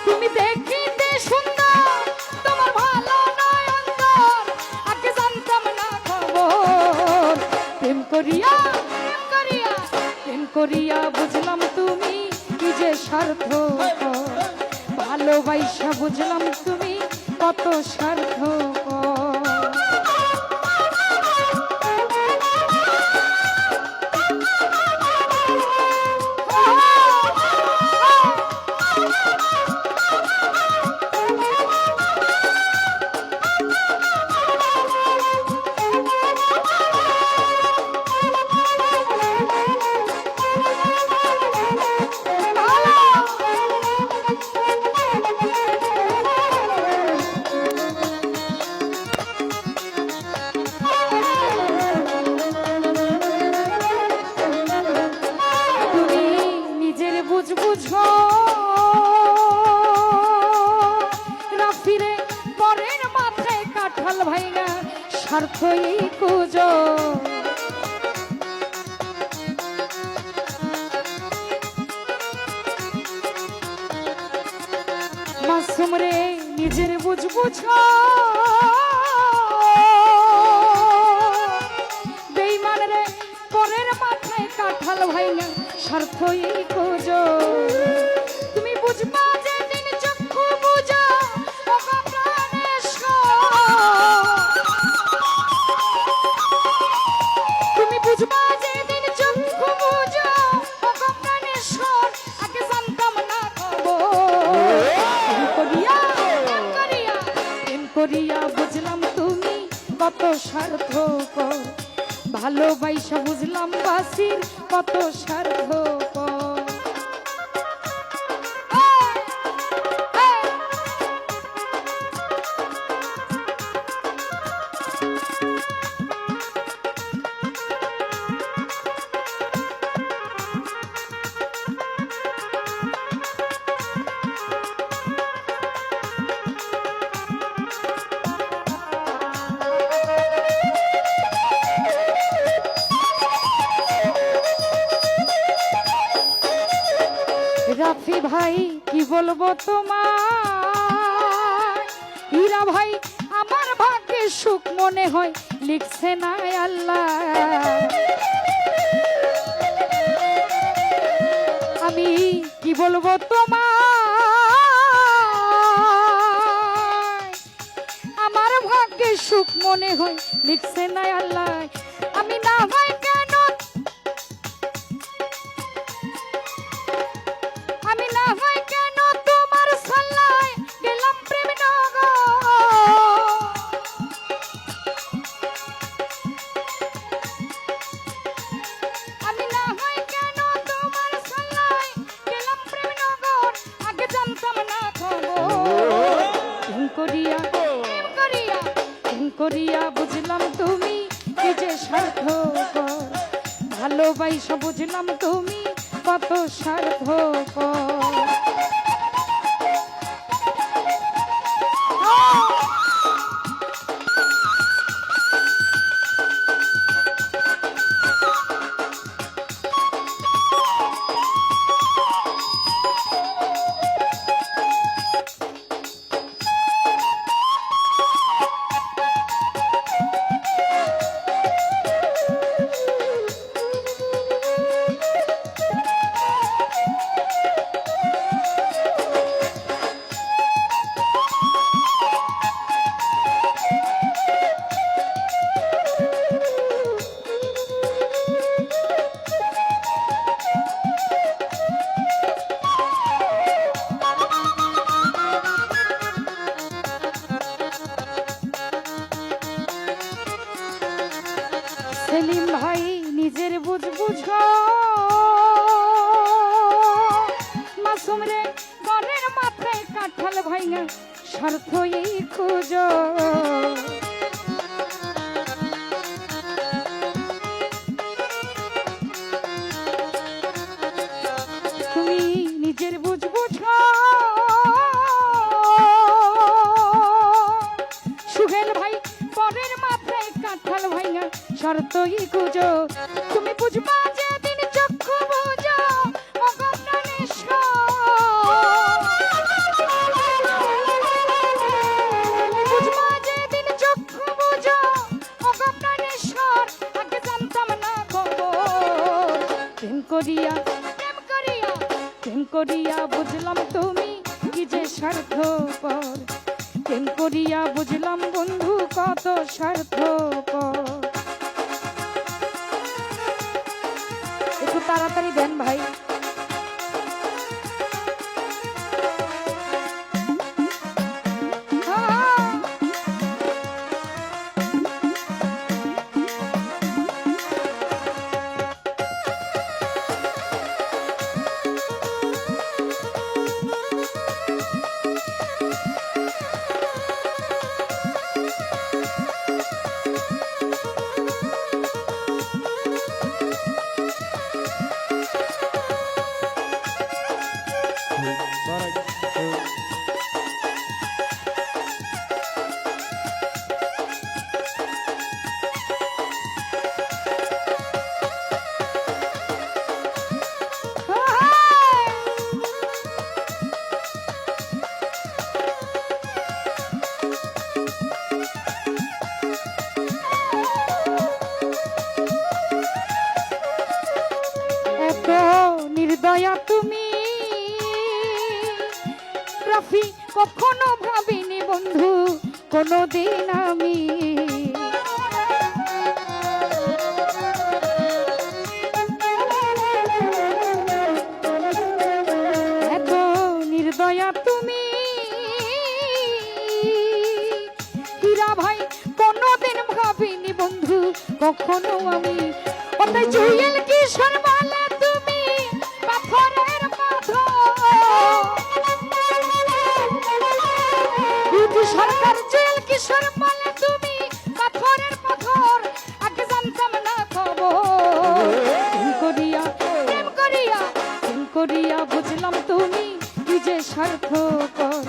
তুমি দেখিতে সুন্দর তোমার ভালো নয় অন্তর আগে জানতাম না খবর প্রেম করিয়া প্রেম করিয়া বুঝলাম তুমি কি যে স্বার্থ ভালোবাসা বুঝলাম তুমি কত স্বার্থ বুঝো রাফিরে পরের মাথায় কাঁঠাল ভাইঙা স্বার্থই কুজো মাসুম রে নিজের বুঝো বেঈমান রে পরের মাথায় কাঁঠাল ভাইঙা স্বার্থই কুজো তুমি বুঝবা যেদিন চক্ষু বুঝা ওগো প্রাণেশ্বর তুমি বুঝবা যেদিন চক্ষু বুঝা ওগো প্রাণেশ্বর আগে জানতাম না খবর প্রেম করিয়া বুঝলাম তুমি কত স্বার্থপর ভালোবাসা বুঝলাম বাসির কত স্বার্থপর রাফি ভাই কি বলবো তোমার হীরা ভাই আমার ভাগ্যে সুখ মনে হয় লিখছে না আল্লাহ আমি কি বলবো তোমার আমার ভাগ্যে সুখ মনে হয় লিখছে না আল্লাহ আমি না হয় কেন আমি না হয় কেন তোমার সাল্লায় গেলাম প্রেম নগর আমি না হয় কেন তোমার সাল্লায় গেলাম প্রেম নগর আগে জানতাম না খবর প্রেম করিয়া বুঝলাম তুমি কি যে স্বার্থপর ভালোবাসা বুঝলাম তুমি কত স্বার্থপর সেলিম ভাই নিজের বুঝো মাসুম রে ঘরের মাথায় কাঁঠাল ভাইঙা স্বার্থই খুঁজো তুমি নিজের বুঝো সুহেল ভাই পরের মাথায় কাঁঠাল ভাইঙা স্বার্থই খুঁজো তুমি বুঝবা যেদিন চক্ষু বুঝো ওগো প্রাণেশ্বর করিয়া প্রেম করিয়া প্রেম করিয়া বুঝলাম তুমি কি যে স্বার্থপর প্রেম করিয়া বুঝলাম বন্ধু কত স্বার্থপর একটু তাড়াতাড়ি দেন ভাই নির্দয়া তুমি রাফি কখনো ভাবিনি বন্ধু কোনদিন আমি এত নির্দয়া তুমি হীরা ভাই কোনদিন ভাবিনি বন্ধু কখনো আমি ওটাই জুয়েল কিশোর বলে তুমি পাথরের সরকার জুয়েল কিশোর বলে তুমি পাথরের পাথর আগে জানতাম না খবর প্রেম করিয়া প্রেম করিয়া প্রেম করিয়া বুঝলাম তুমি কি যে স্বার্থপর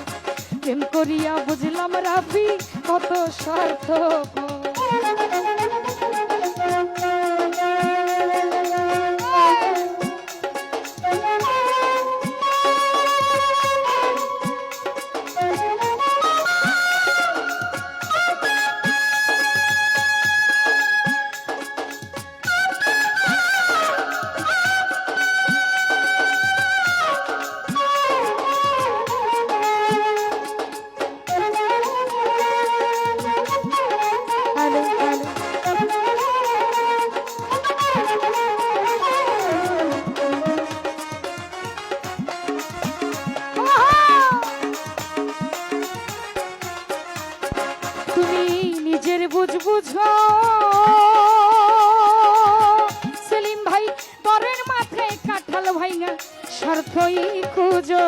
প্রেম করিয়া বুঝলাম রাফি কত স্বার্থপর নিজের বুঝ বুঝো সেলিম ভাই পরের মাথায় কাঁঠাল ভাইঙ্গা স্বার্থই খুঁজো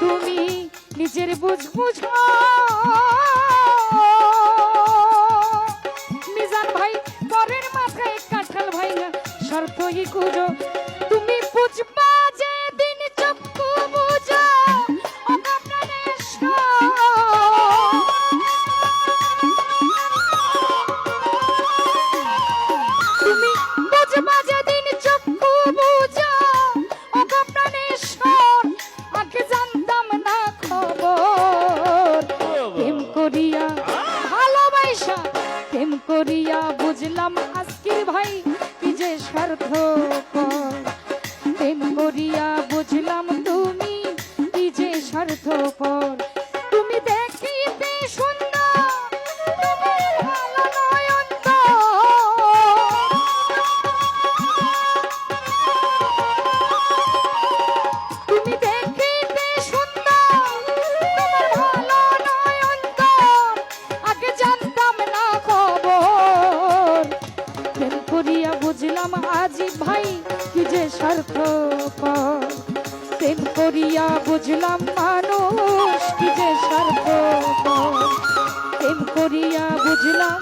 তুমি নিজের বুঝ বুঝো মিজান ভাই পরের মাথায় কাঁঠাল ভাইঙ্গা স্বার্থই খুঁজো তুমি বুঝবা যে দিন চক্ষু বুঝা তুমি বুঝবা যে দিন চক্ষু বুঝা অগপ্রাণেশ্বর আগে জানতাম না খবর প্রেম করিয়া ভালোবাসা প্রেম করিয়া বুঝলাম আজকের ভাই কি যে স্বার্থপর প্রেম করিয়া বুঝলাম তুমি কি যে স্বার্থপর তুমি দেখিতে সুন্দর তোমার ভালো নয়ন তুমি দেখিতে সুন্দর তোমার ভালো নয়ন আগে জানতাম না খবর প্রেম করিয়া বুঝলাম আজি ভাই কি যে স্বার্থপর প্রেম করিয়া বুঝলাম মানুষ কি যে স্বার্থপর প্রেম করিয়া বুঝলাম